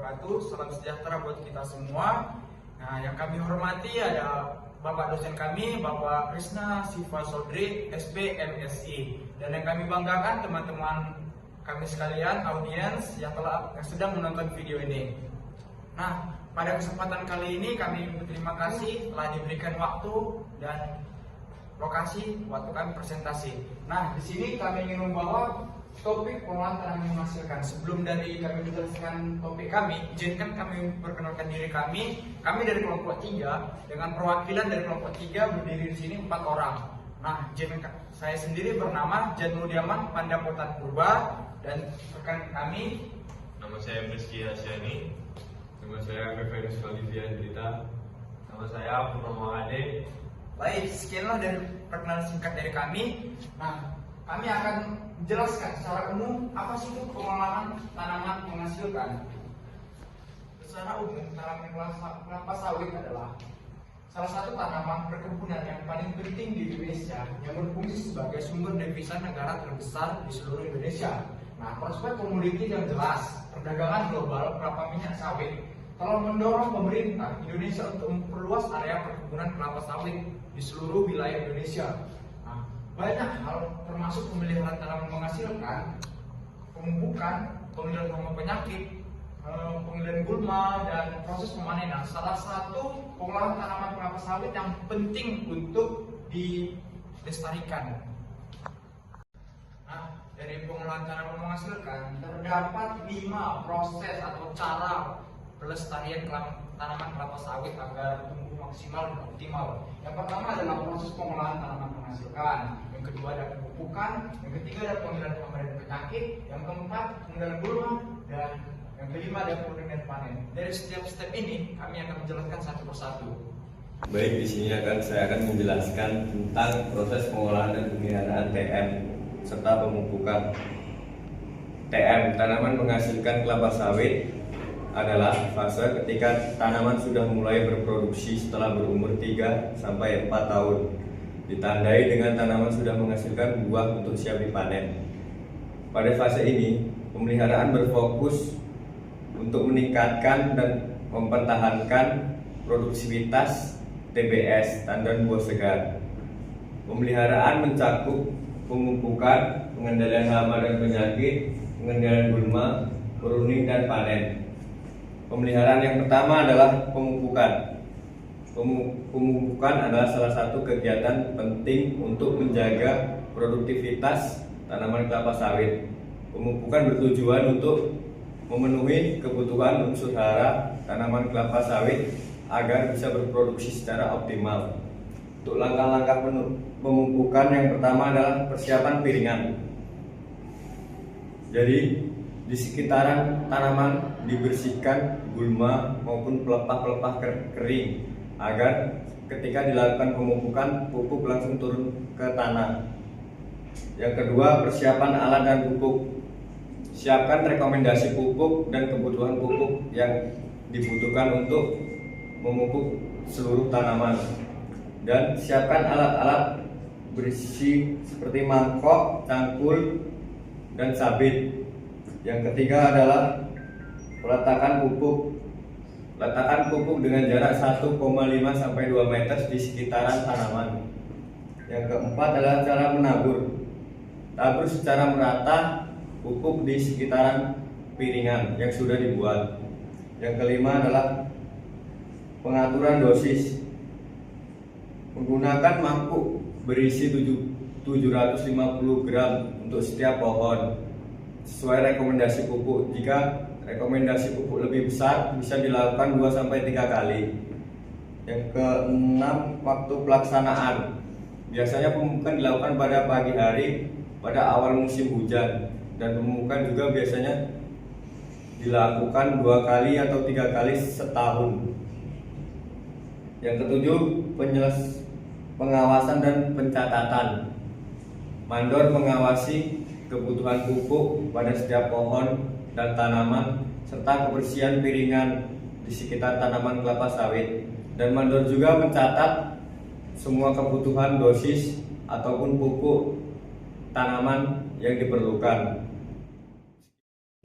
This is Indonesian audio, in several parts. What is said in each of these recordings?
wabarakatuh. Salam sejahtera buat kita semua. Nah, yang kami hormati ada Bapak dosen kami, Bapak Krisna Siva Sodri, SP MSI. Dan yang kami banggakan teman-teman kami sekalian, audiens yang sedang menonton video ini. Nah, pada kesempatan kali ini kami berterima kasih telah diberikan waktu dan lokasi waktu kami presentasi. Nah, di sini kami ingin membawa topik pengolahan tanah yang menghasilkan. Sebelum dari kami menjelaskan topik kami, izinkan kami perkenalkan diri kami. Kami dari kelompok 3 dengan perwakilan dari kelompok 3 berdiri di sini 4 orang. Nah, saya sendiri bernama Janudiaman Pandapotan Purba dan rekan kami. Nama saya Rizky Hasyani. Nama saya Feverius Olivia Drita. Nama saya Purnomo Ade. Baik, sekianlah dari perkenalan singkat dari kami. Nah, kami akan menjelaskan secara umum apa sih itu pengolahan tanaman menghasilkan. Secara umum, tanaman kelapa sawit adalah salah satu tanaman perkebunan yang paling penting di Indonesia yang berfungsi sebagai sumber devisa negara terbesar di seluruh Indonesia. Nah, prospek komoditi yang jelas, perdagangan global kelapa minyak sawit telah mendorong pemerintah Indonesia untuk memperluas area perkebunan kelapa sawit di seluruh wilayah Indonesia. Nah, banyak hal termasuk pemeliharaan tanaman menghasilkan, pemupukan, pengendalian hama penyakit, pengendalian gulma, dan proses pemanenan. Salah satu pengolahan tanaman kelapa sawit yang penting untuk dilestarikan. Nah, dari pengolahan tanaman menghasilkan terdapat 5 proses atau cara pelestarian tanaman kelapa sawit agar tumbuh maksimal dan optimal. Yang pertama adalah proses pengolahan tanaman menghasilkan. Yang kedua ada pemupukan. Yang ketiga ada pengendalian hama dan penyakit. Yang keempat pengendalian gulma, dan yang kelima ada pengendalian panen. Dari setiap step ini kami akan menjelaskan satu persatu. Baik, di sini saya akan menjelaskan tentang proses pengolahan dan pemeliharaan TM serta pemupukan. TM, tanaman menghasilkan kelapa sawit, adalah fase ketika tanaman sudah mulai berproduksi setelah berumur 3 sampai 4 tahun. Ditandai dengan tanaman sudah menghasilkan buah untuk siap dipanen. Pada fase ini, pemeliharaan berfokus untuk meningkatkan dan mempertahankan produksivitas TBS, tandan buah segar. Pemeliharaan mencakup pemupukan, pengendalian hama dan penyakit, pengendalian gulma, pruning, dan panen. Pemeliharaan yang pertama adalah pemupukan. Pemupukan adalah salah satu kegiatan penting untuk menjaga produktivitas tanaman kelapa sawit. Pemupukan bertujuan untuk memenuhi kebutuhan unsur hara tanaman kelapa sawit agar bisa berproduksi secara optimal. Untuk langkah-langkah pemupukan yang pertama adalah persiapan piringan. Jadi, di sekitaran tanaman dibersihkan gulma maupun pelepah-pelepah kering agar ketika dilakukan pemupukan pupuk langsung turun ke tanah. Yang kedua, persiapan alat dan pupuk. Siapkan rekomendasi pupuk dan kebutuhan pupuk yang dibutuhkan untuk memupuk seluruh tanaman. Dan siapkan alat-alat berisi seperti mangkok, cangkul, dan sabit. Yang ketiga adalah peletakan pupuk. Letakkan pupuk dengan jarak 1,5 sampai 2 meter di sekitaran tanaman. Yang keempat adalah cara menabur. Tabur secara merata pupuk di sekitaran piringan yang sudah dibuat. Yang kelima adalah pengaturan dosis. Menggunakan mangkuk berisi 750 gram untuk setiap pohon sesuai rekomendasi pupuk. Jika rekomendasi pupuk lebih besar bisa dilakukan 2 sampai 3 kali. Yang keenam, waktu pelaksanaan. Biasanya pemupukan dilakukan pada pagi hari pada awal musim hujan, dan pemupukan juga biasanya dilakukan 2 kali atau 3 kali setahun. Yang ketujuh, pengawasan dan pencatatan. Mandor mengawasi kebutuhan pupuk pada setiap pohon dan tanaman serta kebersihan piringan di sekitar tanaman kelapa sawit, dan mandor juga mencatat semua kebutuhan dosis ataupun pupuk tanaman yang diperlukan.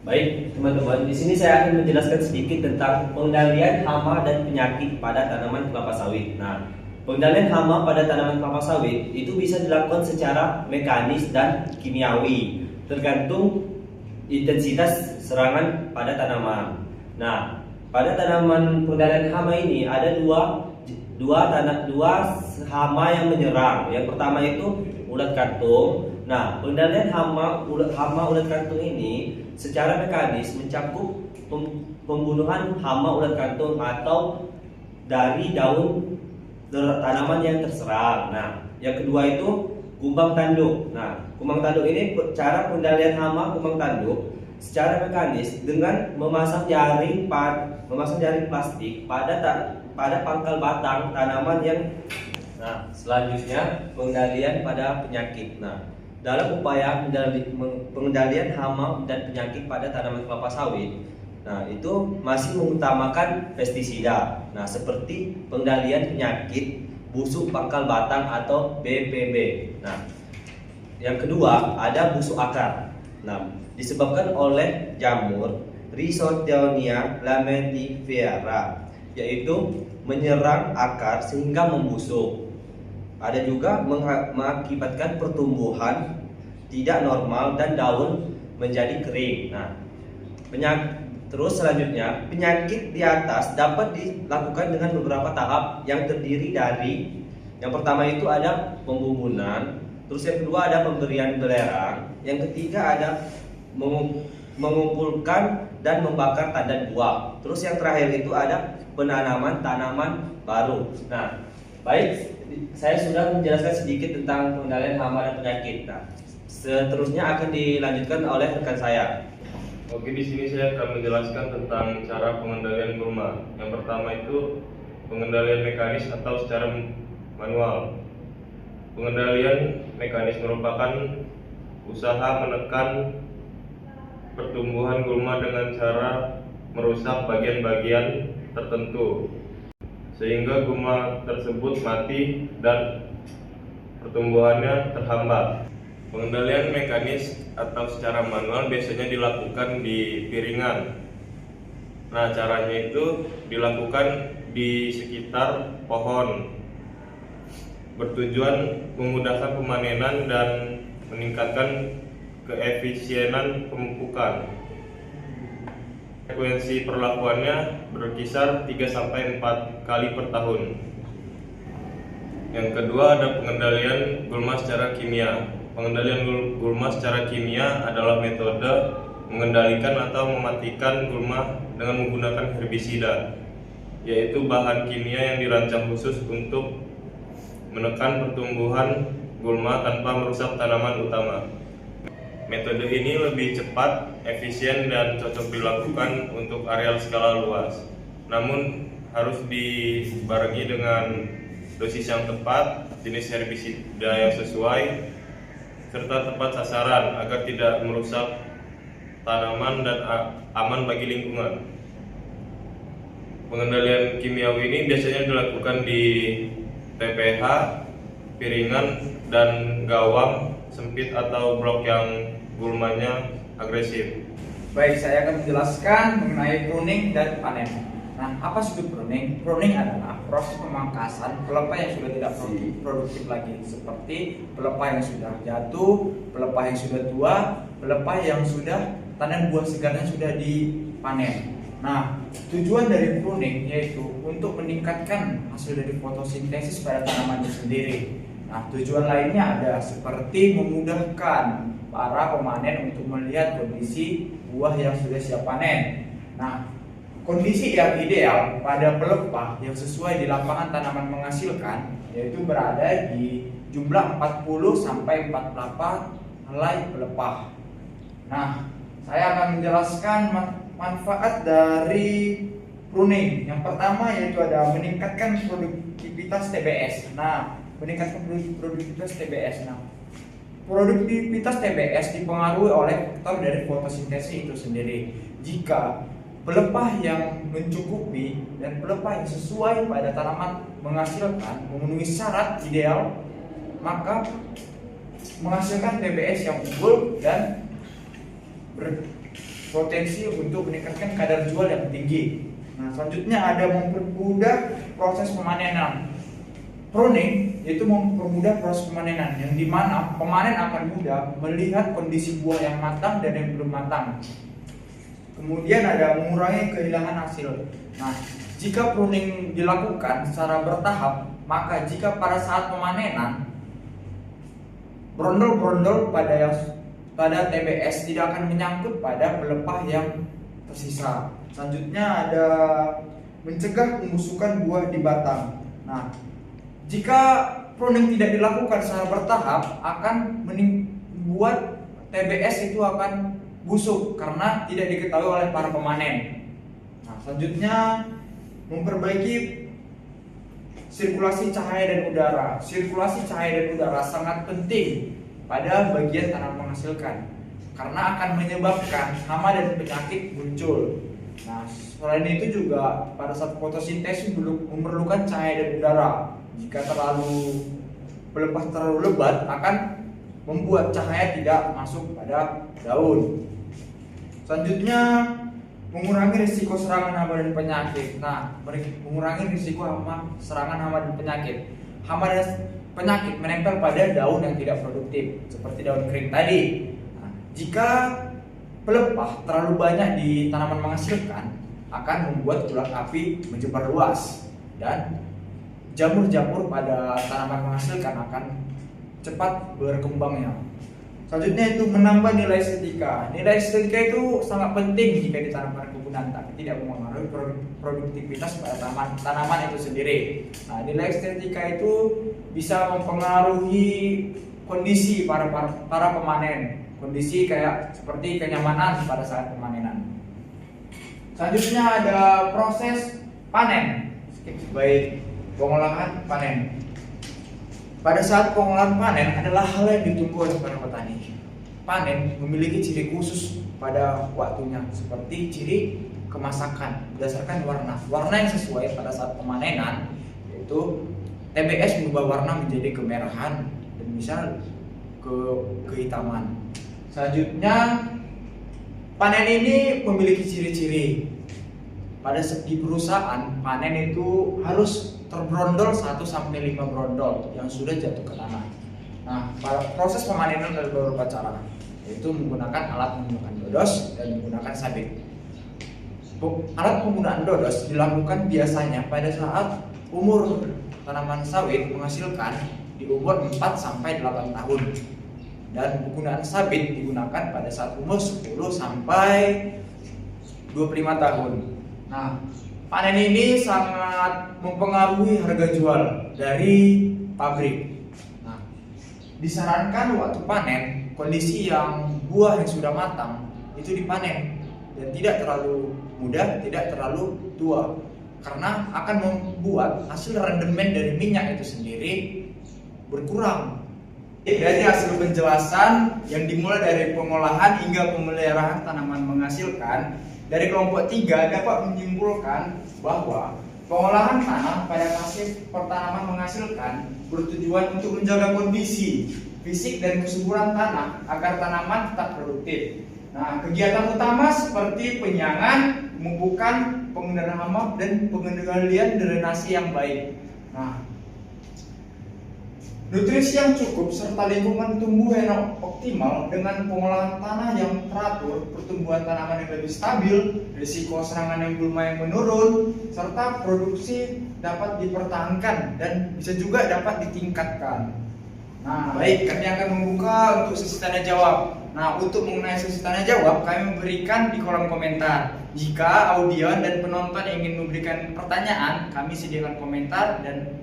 Baik, teman-teman, di sini saya akan menjelaskan sedikit tentang pengendalian hama dan penyakit pada tanaman kelapa sawit. Nah, pengendalian hama pada tanaman kelapa sawit itu bisa dilakukan secara mekanis dan kimiawi, tergantung intensitas serangan pada tanaman. Nah, pada tanaman pengendalian hama ini ada dua hama yang menyerang. Yang pertama itu ulat kantung. Nah, pengendalian hama ulat kantung ini secara mekanis mencakup pembunuhan hama ulat kantung atau dari daun tanaman yang terserang. Nah, yang kedua itu kumbang tanduk. Nah, kumbang tanduk ini cara pengendalian hama kumbang tanduk secara mekanis dengan memasang jaring plastik pada pangkal batang tanaman yang. Nah, selanjutnya pengendalian pada penyakit. Nah, dalam upaya pengendalian hama dan penyakit pada tanaman kelapa sawit, nah itu masih mengutamakan pestisida. Nah, seperti pengendalian penyakit busuk pangkal batang atau BPB. Nah, yang kedua ada busuk akar. Nah, disebabkan oleh jamur Rhizoctonia lamentifera, yaitu menyerang akar sehingga membusuk. Ada juga mengakibatkan pertumbuhan tidak normal dan daun menjadi kering. Nah, terus selanjutnya penyakit di atas dapat dilakukan dengan beberapa tahap yang terdiri dari yang pertama itu ada pembumbunan, terus yang kedua ada pemberian belerang, yang ketiga ada mengumpulkan dan membakar tanda buah, terus yang terakhir itu ada penanaman tanaman baru. Nah, baik, saya sudah menjelaskan sedikit tentang pengendalian hama dan penyakit. Nah, seterusnya akan dilanjutkan oleh rekan saya. Oke, di sini saya akan menjelaskan tentang cara pengendalian gulma. Yang pertama itu pengendalian mekanis atau secara manual. Pengendalian mekanis merupakan usaha menekan pertumbuhan gulma dengan cara merusak bagian-bagian tertentu sehingga gulma tersebut mati dan pertumbuhannya terhambat. Pengendalian mekanis atau secara manual biasanya dilakukan di piringan. Nah, caranya itu dilakukan di sekitar pohon, bertujuan memudahkan pemanenan dan meningkatkan keefisienan pemupukan. Frekuensi perlakuannya berkisar 3-4 kali per tahun. Yang kedua ada pengendalian gulma secara kimia. Pengendalian gulma secara kimia adalah metode mengendalikan atau mematikan gulma dengan menggunakan herbisida, yaitu bahan kimia yang dirancang khusus untuk menekan pertumbuhan gulma tanpa merusak tanaman utama. Metode ini lebih cepat, efisien, dan cocok dilakukan untuk areal skala luas. Namun harus dibarengi dengan dosis yang tepat, jenis herbisida yang sesuai, serta tepat sasaran agar tidak merusak tanaman dan aman bagi lingkungan. Pengendalian kimiawi ini biasanya dilakukan di TPH, piringan, dan gawang sempit atau blok yang gulmanya agresif. Baik, saya akan menjelaskan mengenai pruning dan panen. Nah, apa sih itu pruning? Pruning adalah proses pemangkasan pelepah yang sudah tidak produktif lagi, seperti pelepah yang sudah jatuh, pelepah yang sudah tua, pelepah yang sudah tandan buah segarnya sudah dipanen. Nah, tujuan dari pruning yaitu untuk meningkatkan hasil dari fotosintesis pada tanaman itu sendiri. Nah, tujuan lainnya ada seperti memudahkan para pemanen untuk melihat kondisi buah yang sudah siap panen. Nah, kondisi yang ideal pada pelepah yang sesuai di lapangan tanaman menghasilkan yaitu berada di jumlah 40-48 helai pelepah. Nah, saya akan menjelaskan manfaat dari pruning. Yang pertama yaitu ada meningkatkan produktivitas TBS. Nah, meningkatkan produktivitas TBS. Nah, produktivitas TBS dipengaruhi oleh faktor dari fotosintesis itu sendiri. Jika pelepah yang mencukupi dan pelepah yang sesuai pada tanaman menghasilkan memenuhi syarat ideal, maka menghasilkan TBS yang unggul dan potensi untuk meningkatkan kadar jual yang tinggi. Nah, selanjutnya ada mempermudah proses pemanenan. Pruning yaitu mempermudah proses pemanenan, yang dimana pemanen akan mudah melihat kondisi buah yang matang dan yang belum matang. Kemudian ada mengurangi kehilangan hasil. Nah, jika pruning dilakukan secara bertahap, maka jika pada saat pemanenan brondol-brondol pada TBS tidak akan menyangkut pada pelepah yang tersisa. Selanjutnya ada mencegah pembusukan buah di batang. Nah, jika pruning tidak dilakukan secara bertahap, akan membuat TBS itu akan busuk karena tidak diketahui oleh para pemanen. Nah, selanjutnya memperbaiki sirkulasi cahaya dan udara. Sirkulasi cahaya dan udara sangat penting pada bagian tanaman menghasilkan karena akan menyebabkan hama dan penyakit muncul. Nah, selain itu juga pada saat fotosintesis memerlukan cahaya dan udara. Jika pelepah terlalu lebat akan membuat cahaya tidak masuk pada daun. Selanjutnya mengurangi risiko serangan hama dan penyakit. Nah, mengurangi risiko serangan hama dan penyakit. Hama dan penyakit menempel pada daun yang tidak produktif seperti daun kering tadi. Nah, jika pelepah terlalu banyak di tanaman menghasilkan akan membuat ulat api menyebar luas dan jamur-jamur pada tanaman menghasilkan akan cepat berkembangnya. Selanjutnya itu menambah nilai estetika. Nilai estetika itu sangat penting jika ditanamkan kegunaan, tapi tidak mempengaruhi produktivitas pada tanaman itu sendiri. Nah, nilai estetika itu bisa mempengaruhi kondisi para pemanen, kondisi kayak seperti kenyamanan pada saat pemanenan. Selanjutnya ada proses panen, baik pengolahan panen. Pada saat pengolahan panen adalah hal yang ditunggu oleh para petani. Panen memiliki ciri khusus pada waktunya, seperti ciri kemasakan berdasarkan warna yang sesuai pada saat pemanenan, yaitu TBS berubah warna menjadi kemerahan dan bisa kehitaman. Selanjutnya, panen ini memiliki ciri-ciri. Pada segi perusahaan, panen itu harus terbrondol 1-5 brondol yang sudah jatuh ke tanah. Nah, pada proses pemanenan ada beberapa cara, yaitu menggunakan alat menggunakan dodos dan menggunakan sabit. Alat penggunaan dodos dilakukan biasanya pada saat umur tanaman sawit menghasilkan di umur 4-8 tahun. Dan penggunaan sabit digunakan pada saat umur 10-25 tahun. Nah, panen ini sangat mempengaruhi harga jual dari pabrik. Nah, disarankan waktu panen kondisi yang buah yang sudah matang itu dipanen dan tidak terlalu muda, tidak terlalu tua, karena akan membuat hasil rendemen dari minyak itu sendiri berkurang. Dari hasil penjelasan yang dimulai dari pengolahan hingga pemeliharaan tanaman menghasilkan, dari kelompok 3 dapat menyimpulkan bahwa pengolahan tanah pada hasil pertanaman menghasilkan bertujuan untuk menjaga kondisi fisik dan kesuburan tanah agar tanaman tetap produktif. Nah, kegiatan utama seperti penyiangan, pemupukan, pengendalian hama, dan pengendalian drainase yang baik. Nah, nutrisi yang cukup serta lingkungan tumbuh yang optimal dengan pengolahan tanah yang teratur, pertumbuhan tanaman yang lebih stabil, risiko serangan yang gulma yang menurun, serta produksi dapat dipertahankan dan bisa juga dapat ditingkatkan. Nah, baik, kami akan membuka untuk sesi tanya jawab. Nah, untuk mengenai sesi tanya jawab, kami memberikan di kolom komentar. Jika audien dan penonton ingin memberikan pertanyaan, kami sediakan komentar dan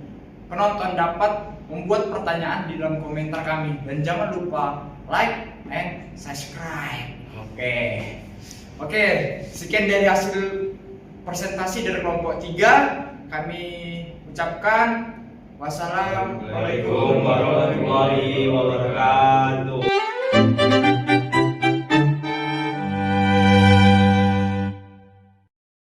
penonton dapat membuat pertanyaan di dalam komentar kami. Dan jangan lupa like and subscribe. Oke, sekian dari hasil presentasi dari kelompok 3. Kami ucapkan wassalamualaikum warahmatullahi wabarakatuh.